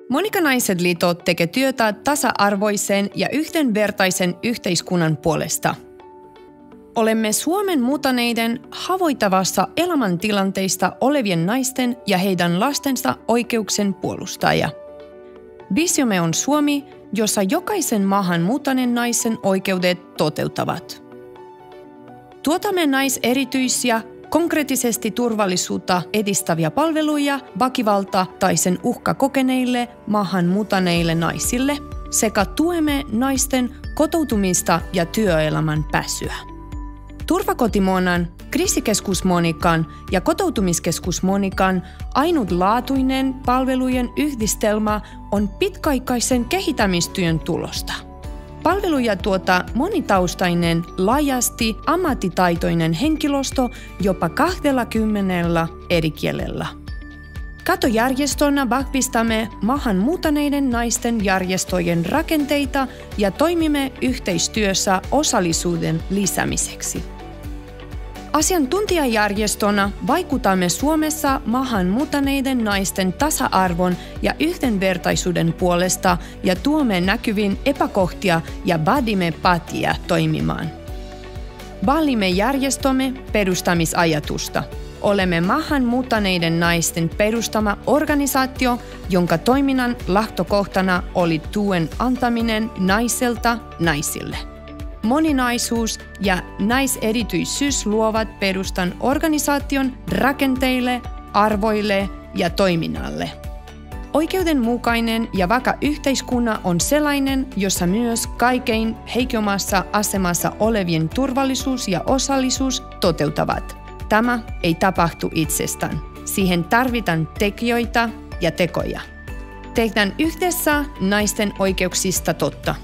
Monika Naiset-liitto tekee työtä tasa-arvoisen ja yhdenvertaisen yhteiskunnan puolesta. Olemme Suomen muuttaneiden haavoittavassa elämäntilanteista olevien naisten ja heidän lastensa oikeuksien puolustaja. Visiomme on Suomi, jossa jokaisen maahan muuttaneen naisen oikeudet toteuttavat. Tuotamme naiserityisiä, konkreettisesti turvallisuutta edistäviä palveluja väkivalta tai sen uhka kokeneille maahan muuttaneille naisille sekä tuemme naisten kotoutumista ja työelämän pääsyä. Turvakoti Monan, kriisikeskus Monikan ja kotoutumiskeskus Monikan ainutlaatuinen palvelujen yhdistelmä on pitkäaikaisen kehittämistyön tulosta. Palveluja tuottaa monitaustainen, laajasti ammattitaitoinen henkilöstö jopa 20 eri kielellä. Katojärjestönä vahvistamme maahan muuttaneiden naisten järjestöjen rakenteita ja toimimme yhteistyössä osallisuuden lisäämiseksi. Asiantuntijajärjestönä vaikutamme Suomessa maahan muuttaneiden naisten tasa-arvon ja yhdenvertaisuuden puolesta ja tuomme näkyviin epäkohtia ja vaadimme päättäjiä toimimaan. Vaalimme järjestömme perustamisajatusta. Olemme maahan muuttaneiden naisten perustama organisaatio, jonka toiminnan lähtökohtana oli tuen antaminen naiselta naisille. Moninaisuus ja naiserityisyys luovat perustan organisaation rakenteille, arvoille ja toiminnalle. Oikeudenmukainen ja vakaa yhteiskunta on sellainen, jossa myös kaikkein heikommassa asemassa olevien turvallisuus ja osallisuus toteutuvat. Tämä ei tapahtu itsestään. Siihen tarvitaan tekijöitä ja tekoja. Tehdään yhdessä naisten oikeuksista totta.